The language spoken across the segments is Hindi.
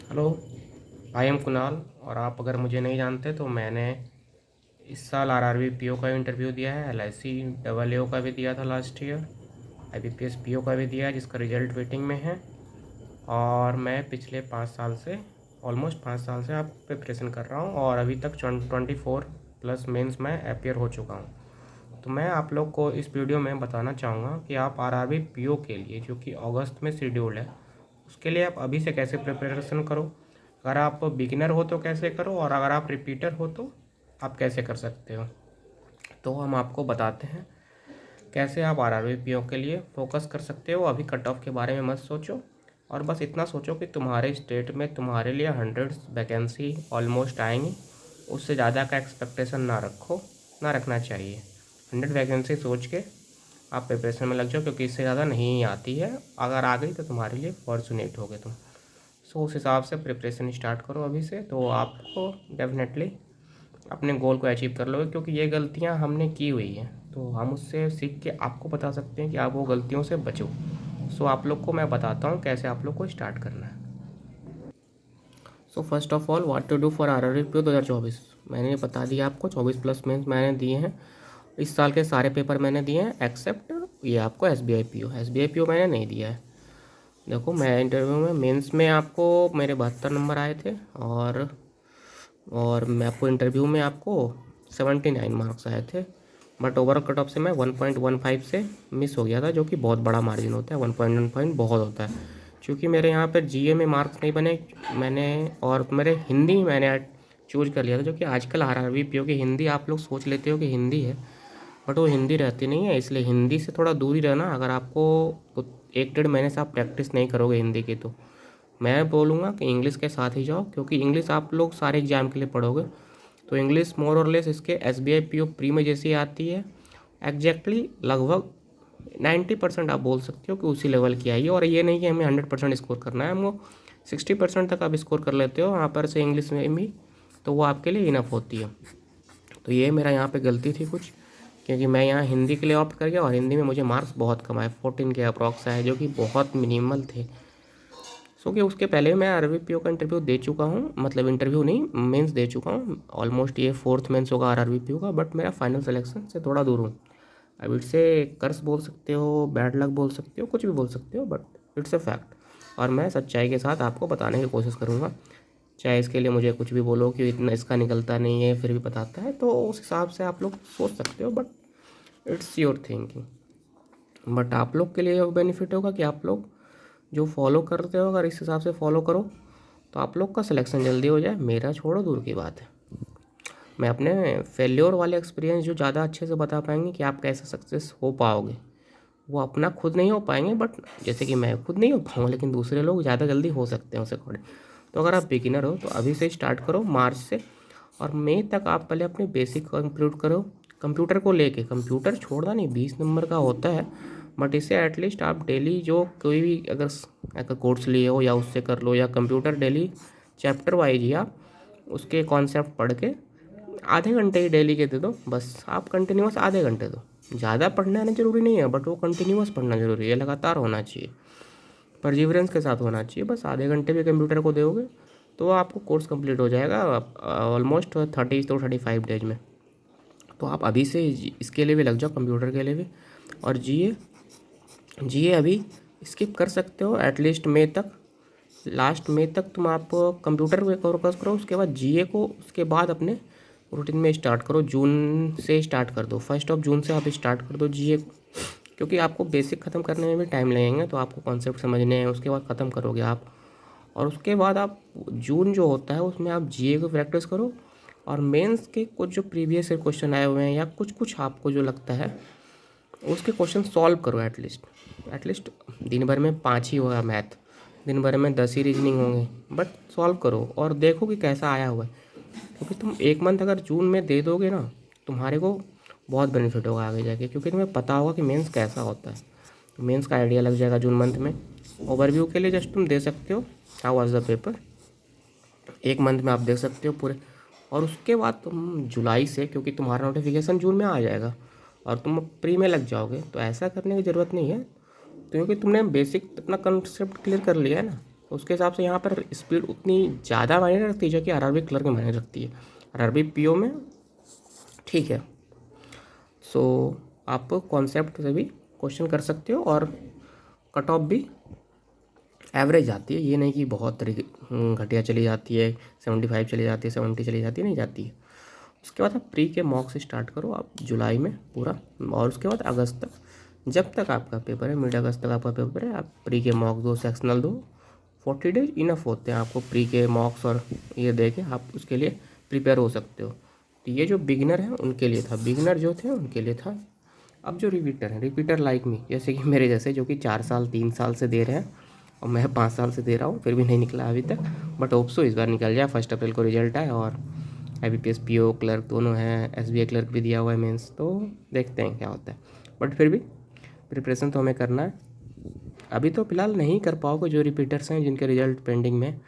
Hello, I am Kunal. और आप अगर मुझे नहीं जानते तो मैंने इस साल आरआरबी पीओ का इंटरव्यू दिया है, एलआईसी डबल एओ का भी दिया था लास्ट ईयर, आईबीपीएस पीओ का भी दिया है जिसका रिजल्ट वेटिंग में है। और मैं पिछले 5 साल से ऑलमोस्ट 5 साल से आप प्रिपरेशन कर रहा हूँ और अभी तक 24+ मेंस में अपियर हो चुका हूँ। तो मैं आप लोग को इस वीडियो में बताना चाहूँगा कि आप आरआरबी पीओ के लिए, जो कि अगस्त में शेड्यूल है, उसके लिए आप अभी से कैसे प्रिपरेशन करो। अगर आप बिगिनर हो तो कैसे करो, और अगर आप रिपीटर हो तो आप कैसे कर सकते हो। तो हम आपको बताते हैं कैसे आप आरआरबी पीओ के लिए फोकस कर सकते हो। अभी कट ऑफ के बारे में मत सोचो, और बस इतना सोचो कि तुम्हारे स्टेट में तुम्हारे लिए 100 वैकेंसी ऑलमोस्ट आएंगी। उससे ज़्यादा का एक्सपेक्टेशन ना रखो, ना रखना चाहिए। 100 वैकेंसी सोच के आप प्रिपरेशन में लग जाओ, क्योंकि इससे ज़्यादा नहीं आती है। अगर आ गई तो तुम्हारे लिए फॉर्चुनेट होगे तुम। सो उस हिसाब से प्रिपरेशन स्टार्ट करो अभी से, तो आपको डेफिनेटली अपने गोल को अचीव कर लोगे। क्योंकि ये गलतियां हमने की हुई हैं, तो हम उससे सीख के आपको बता सकते हैं कि आप वो गलतियों से बचो। सो आप लोग को मैं बताता हूँ कैसे आप लोग को स्टार्ट करना है। So first of all, what to do for RRB PO 2024। मैंने बता दिया आपको, 24+ मेंस मैंने दिए हैं। इस साल के सारे पेपर मैंने दिए हैं एक्सेप्ट ये आपको एसबीआई पीओ। एसबीआई पीओ मैंने नहीं दिया है। देखो, मैं इंटरव्यू में मेंस में आपको मेरे 72 नंबर आए थे, और मैं आपको इंटरव्यू में आपको 79 मार्क्स आए थे। बट ओवरऑल कट ऑफ से मैं 1.15 से मिस हो गया था, जो कि बहुत बड़ा मार्जिन होता है। 1.1 बहुत होता है, क्योंकि मेरे यहाँ पर जीए में मार्क्स नहीं बने मैंने, और मेरे हिंदी में मैंने चूज कर लिया था, जो कि आजकल आरआरबी पीओ की हिंदी आप लोग सोच लेते हो कि हिंदी है, बट वो हिंदी रहती नहीं है। इसलिए हिंदी से थोड़ा दूरी रहना। अगर आपको 1-1.5 महीने से आप प्रैक्टिस नहीं करोगे हिंदी की, तो मैं बोलूँगा कि इंग्लिश के साथ ही जाओ, क्योंकि इंग्लिश आप लोग सारे एग्जाम के लिए पढ़ोगे। तो इंग्लिश मोर और लेस इसके एसबीआई पीओ प्री में जैसी आती है, एग्जैक्टली लगभग 90% आप बोल सकते हो कि उसी लेवल की आई है। और ये नहीं कि हमें 100% स्कोर करना है, हमको 60% तक आप स्कोर कर लेते हो वहाँ पर से इंग्लिश में भी, तो वो आपके लिए इनफ होती है। तो ये मेरा यहाँ पे गलती थी कुछ, क्योंकि मैं यहाँ हिंदी के लिए ऑप्ट कर गया, और हिंदी में मुझे मार्क्स बहुत कम आए, 14 के अप्रॉक्स आए, जो कि बहुत मिनिमल थे। सो कि उसके पहले मैं आरआरबी पीओ का इंटरव्यू दे चुका हूँ, मतलब इंटरव्यू नहीं, मेंस दे चुका हूँ। ऑलमोस्ट ये 4th मेंस होगा आरआरबी पीओ का, बट मेरा फाइनल सिलेक्शन से थोड़ा दूर हूँ। अब इससे कर्स बोल सकते हो, बैड लक बोल सकते हो, कुछ भी बोल सकते हो, बट इट्स अ फैक्ट। और मैं सच्चाई के साथ आपको बताने की कोशिश करूँगा, चाहे इसके लिए मुझे कुछ भी बोलो कि इतना इसका निकलता नहीं है फिर भी बताता है, तो उस हिसाब से आप लोग सोच सकते हो, but it's your thinking. But आप लोग के लिए बेनिफिट होगा कि आप लोग जो फॉलो करते हो, अगर इस हिसाब से फॉलो करो तो आप लोग का सिलेक्शन जल्दी हो जाए। मेरा छोड़ो, दूर की बात है। मैं अपने फेल्योर वाले एक्सपीरियंस जो ज़्यादा अच्छे से बता पाएंगे कि आप कैसे सक्सेस हो पाओगे, वो अपना खुद नहीं हो पाएंगे, बट जैसे कि मैं खुद नहीं हो पाऊँगा, लेकिन दूसरे लोग ज़्यादा जल्दी हो सकते हैं उस अकॉर्डिंग। तो अगर आप बिगिनर हो तो अभी से स्टार्ट करो मार्च से, और मई तक आप पहले अपने बेसिक कंप्लीट करो। कंप्यूटर को लेके, कंप्यूटर छोड़ना नहीं, 20 नंबर का होता है, बट इसे एटलीस्ट आप डेली जो कोई भी अगर कोर्स लिए हो या उससे कर लो, या कंप्यूटर डेली चैप्टर वाइज ही आप उसके कॉन्सेप्ट पढ़ के आधे घंटे ही डेली के दे दो। बस आप कंटिन्यूस आधे घंटे दो। ज़्यादा पढ़ना है ज़रूरी नहीं है, बट वो कंटिन्यूस पढ़ना ज़रूरी है, लगातार होना चाहिए, परजीवरेंस के साथ होना चाहिए। बस आधे घंटे भी कंप्यूटर को दोगे तो आपको कोर्स कंप्लीट हो जाएगा ऑलमोस्ट 30 to 35 डेज में। तो आप अभी से इसके लिए भी लग जाओ, कंप्यूटर के लिए भी। और जीए, जीए अभी स्किप कर सकते हो एटलीस्ट मई तक, लास्ट मई तक तुम आप कंप्यूटर पे फोकस करो। उसके बाद जीए को उसके बाद अपने रूटीन में स्टार्ट करो। जून से स्टार्ट कर दो, 1 जून से आप स्टार्ट कर दो जीए को, क्योंकि आपको बेसिक ख़त्म करने में भी टाइम लगेंगे। तो आपको कॉन्सेप्ट समझने हैं, उसके बाद ख़त्म करोगे आप, और उसके बाद आप जून जो होता है उसमें आप जीए को प्रैक्टिस करो। और मेंस के कुछ जो प्रीवियस क्वेश्चन आए हुए हैं, या कुछ कुछ आपको जो लगता है उसके क्वेश्चन सॉल्व करो। एटलीस्ट दिन भर में 5 ही होगा मैथ, दिन भर में 10 ही रीजनिंग होंगे, बट सॉल्व करो और देखो कि कैसा आया हुआ है। क्योंकि तुम 1 मंथ अगर जून में दे दोगे ना, तुम्हारे को बहुत बेनिफिट होगा आगे जाके, क्योंकि तुम्हें पता होगा कि मेंस कैसा होता है। तो मेंस का आइडिया लग जाएगा जून मंथ में। ओवरव्यू के लिए जस्ट तुम दे सकते हो how was the paper, 1 month में आप देख सकते हो पूरे। और उसके बाद तुम जुलाई से, क्योंकि तुम्हारा नोटिफिकेशन जून में आ जाएगा और तुम प्री में लग जाओगे, तो ऐसा करने की ज़रूरत नहीं है, क्योंकि तुमने बेसिक अपना कंसेप्ट क्लियर कर लिया है ना। उसके हिसाब से यहाँ पर स्पीड उतनी ज़्यादा मायने नहीं रखती जो कि आरआरबी क्लर्क में मायने रखती है। आरआरबी पीओ में ठीक है। सो आप कॉन्सेप्ट से भी क्वेश्चन कर सकते हो और कट ऑफ भी एवरेज आती है, ये नहीं कि बहुत घटिया चली जाती है, 75 चली जाती है, 70 चली जाती है, नहीं जाती है। उसके बाद आप प्री के मॉक से स्टार्ट करो आप जुलाई में पूरा, और उसके बाद अगस्त तक, जब तक आपका पेपर है, मिड अगस्त तक आपका पेपर है, आप प्री के मॉक दो, सेक्शनल दो। 40 डेज इनफ होते हैं आपको प्री के मॉक्स और ये दे के आप उसके लिए प्रिपेयर हो सकते हो। तो ये जो बिगिनर हैं उनके लिए था, बिगिनर जो थे उनके लिए था। अब जो रिपीटर हैं, रिपीटर लाइक मी, जैसे कि मेरे जैसे जो कि 4 साल 3 साल से दे रहे हैं और मैं 5 साल से दे रहा हूँ, फिर भी नहीं निकला अभी तक, बट होप सो इस बार निकल जाए। 1 अप्रैल को रिजल्ट आए और IBPS PO क्लर्क दोनों हैं, SBI क्लर्क भी दिया हुआ है मेंस, तो देखते हैं क्या होता है। बट फिर भी प्रिपरेशन तो हमें करना है। अभी तो फ़िलहाल नहीं कर पाओगे जो रिपीटर्स हैं जिनके रिजल्ट पेंडिंग में,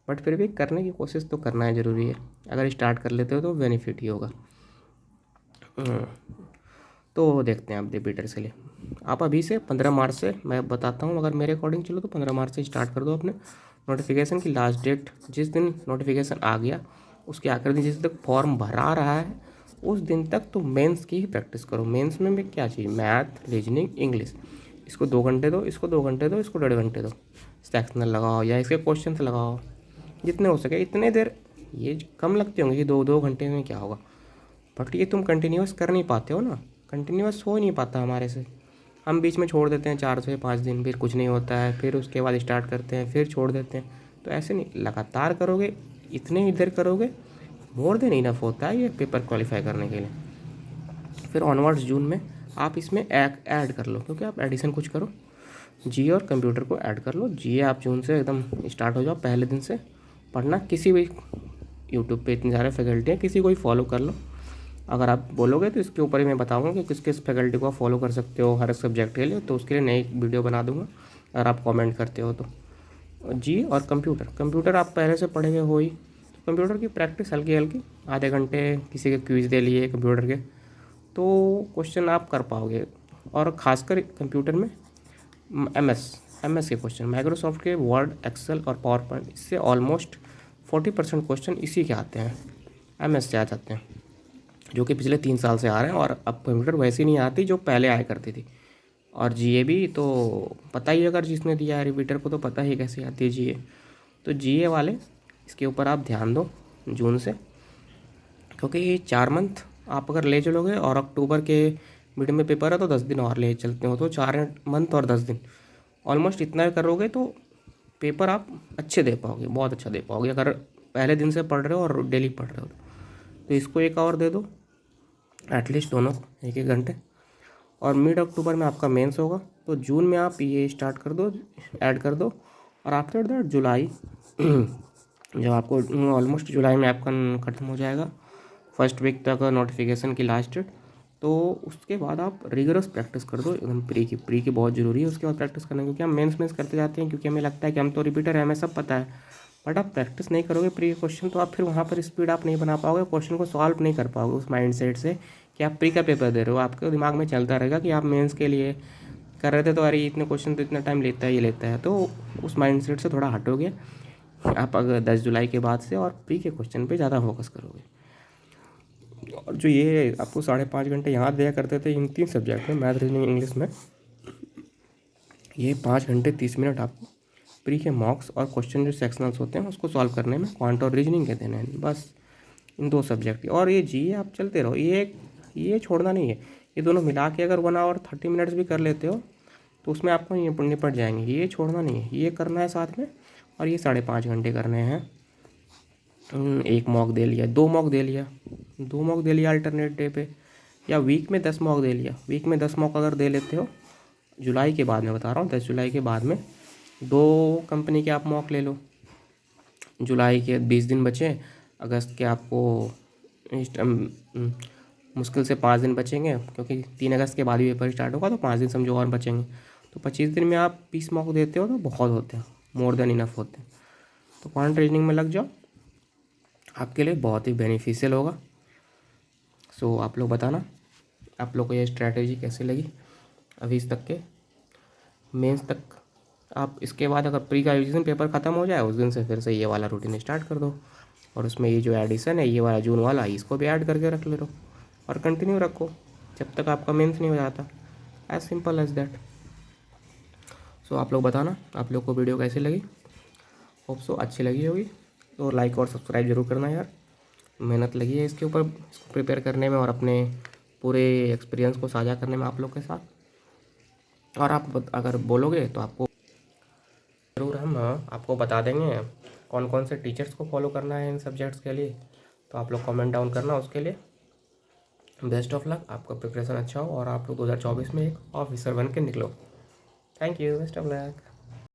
बट फिर भी करने की कोशिश तो करना है, ज़रूरी है। अगर स्टार्ट कर लेते हो तो बेनिफिट ही होगा। तो देखते हैं आप रिपीटर्स के लिए, आप अभी से 15 मार्च से मैं बताता हूँ, अगर मेरे अकॉर्डिंग चलो तो 15 मार्च से स्टार्ट कर दो अपने। नोटिफिकेशन की लास्ट डेट जिस दिन नोटिफिकेशन आ गया उसके आखिरी दिन, जिस दिन तक फॉर्म भरा रहा है उस दिन तक तो मेंस की ही प्रैक्टिस करो। मेंस में भी क्या चाहिए, मैथ, रीजनिंग, इंग्लिश, इसको 2 घंटे दो, इसको 2 घंटे दो, इसको 1.5 घंटे दो, सेक्शनल लगाओ या इसके क्वेश्चन लगाओ जितने हो सके इतने देर। ये कम लगते होंगे कि 2 घंटे में क्या होगा, बट ये तुम कंटिन्यूस कर नहीं पाते हो ना, कंटिन्यूस हो नहीं पाता हमारे से। हम बीच में छोड़ देते हैं 4 से 5 दिन, फिर कुछ नहीं होता है, फिर उसके बाद स्टार्ट करते हैं, फिर छोड़ देते हैं। तो ऐसे नहीं, लगातार करोगे, इतने ही देर करोगे, मोर देन इनफ होता है ये पेपर क्वालिफाई करने के लिए। फिर ऑनवर्ड्स जून में आप इसमें ऐड कर लो, क्योंकि आप एडिशन कुछ करो, GA और कंप्यूटर को ऐड कर लो। GA आप जून से एकदम स्टार्ट हो जाओ, पहले दिन से पढ़ना। किसी भी यूट्यूब पे इतने सारे फैकल्टी हैं, किसी को भी फॉलो कर लो। अगर आप बोलोगे तो इसके ऊपर ही मैं बताऊंगा कि किस किस फैकल्टी को आप फॉलो कर सकते हो हर सब्जेक्ट के लिए, तो उसके लिए नई वीडियो बना दूंगा अगर आप कमेंट करते हो तो। जी और कंप्यूटर आप पहले से पढ़े हुए हो ही, तो कंप्यूटर की प्रैक्टिस हल्की हल्की, आधे घंटे किसी के क्विज़ दे लिए कंप्यूटर के, तो क्वेश्चन आप कर पाओगे। और ख़ासकर कंप्यूटर में MS के क्वेश्चन, माइक्रोसॉफ्ट के वर्ड, एक्सेल और पावर पॉइंट, इससे ऑलमोस्ट 40% क्वेश्चन इसी के आते हैं, MS से आ जाते हैं, जो कि पिछले 3 साल से आ रहे हैं। और अब कंप्यूटर वैसी नहीं आती जो पहले आया करती थी। और GA भी तो पता ही, अगर जिसने दिया है रिपीटर को तो पता ही कैसे आती है GA। तो GA वाले इसके ऊपर आप ध्यान दो जून से, क्योंकि ये 4 मंथ आप अगर ले चलोगे और अक्टूबर के मिड में पेपर है तो 10 दिन और ले चलते हो, तो 4 मंथ और 10 दिन ऑलमोस्ट इतना करोगे तो पेपर आप अच्छे दे पाओगे, बहुत अच्छा दे पाओगे, अगर पहले दिन से पढ़ रहे हो और डेली पढ़ रहे हो तो इसको 1 आवर दे दो एटलीस्ट, दोनों 1-1 घंटे। और मिड अक्टूबर में आपका मेंस होगा, तो जून में आप ये स्टार्ट कर दो, ऐड कर दो। और आफ्टर दैट जुलाई जब आपको ऑलमोस्ट जुलाई में आपका ख़त्म हो जाएगा, फर्स्ट वीक तक नोटिफिकेशन की लास्ट डेट, तो उसके बाद आप रिगरस प्रैक्टिस कर दो एकदम। प्री की बहुत ज़रूरी है उसके बाद प्रैक्टिस करना, क्योंकि हम मेंस करते जाते हैं, क्योंकि हमें लगता है कि हम तो रिपीटर हैं, हमें सब पता है। बट आप प्रैक्टिस नहीं करोगे प्री क्वेश्चन तो आप फिर वहाँ पर स्पीड आप नहीं बना पाओगे, क्वेश्चन को सॉल्व नहीं कर पाओगे उस माइंडसेट से कि आप प्री का पेपर दे रहे हो। आपके दिमाग में चलता रहेगा कि आप मेंस के लिए कर रहे थे, तो अरे इतने क्वेश्चन तो इतना टाइम लेता है, ये लेता है, तो उस माइंडसेट से थोड़ा हटोगे आप अगर 10 जुलाई के बाद से, और प्री के क्वेश्चन पे ज़्यादा फोकस करोगे। और जो ये आपको 5.5 घंटे यहाँ दिया करते थे इन 3 सब्जेक्ट में, मैथ, रीजनिंग, इंग्लिश में, ये 5 घंटे 30 मिनट आपको प्री के मॉक्स और क्वेश्चन जो सेक्शनल्स होते हैं उसको सॉल्व करने में, क्वांट और रीजनिंग के देने हैं, बस इन 2 सब्जेक्ट की। और ये GA आप चलते रहो, ये छोड़ना नहीं है। ये दोनों मिला के अगर 1 आवर 30 मिनट्स भी कर लेते हो तो उसमें आपको निपट जाएंगे। ये छोड़ना नहीं है, ये करना है साथ में। और ये 5.5 घंटे करने हैं। 1 मॉक दे लिया, 2 मॉक दे लिया, 2 मॉक दे लिया अल्टरनेट डे पे, या वीक में 10 मॉक दे लिया। वीक में 10 मॉक अगर दे लेते हो, जुलाई के बाद में बता रहा हूँ, 10 जुलाई के बाद में 2 कंपनी के आप मॉक ले लो। जुलाई के 20 दिन बचे, अगस्त के आपको मुश्किल से 5 दिन बचेंगे, क्योंकि 3 अगस्त के बाद ही पेपर स्टार्ट होगा, तो 5 दिन समझो और बचेंगे। तो 25 दिन में आप 20 मॉक देते हो तो बहुत होते हैं, मोर देन इनफ होते हैं। तो क्वांट रीजनिंग में लग जाओ, आपके लिए बहुत ही बेनिफिशियल होगा। सो आप लोग बताना आप लोग को ये स्ट्रैटेजी कैसी लगी अभी इस तक के मेंस तक आप इसके बाद अगर प्री का रिविजन पेपर ख़त्म हो जाए उस दिन से फिर से ये वाला रूटीन स्टार्ट कर दो, और उसमें ये जो एडिशन है ये वाला जून वाला इसको भी ऐड करके रख ले लो और कंटिन्यू रखो जब तक आपका मेंस नहीं हो जाता। As simple as that. So आप लोग बताना आप लोग को वीडियो कैसी लगी। होप सो अच्छी लगी होगी। तो लाइक और सब्सक्राइब जरूर करना यार, मेहनत लगी है इसके ऊपर, इसको प्रिपेयर करने में और अपने पूरे एक्सपीरियंस को साझा करने में आप लोग के साथ। और आप अगर बोलोगे तो आपको ज़रूर हम आपको बता देंगे कौन कौन से टीचर्स को फॉलो करना है इन सब्जेक्ट्स के लिए। तो आप लोग कमेंट डाउन करना उसके लिए। बेस्ट ऑफ लक, आपका प्रिपरेशन अच्छा हो और आप लोग 2024 में एक ऑफिसर बन के निकलो। Thank you, best of luck.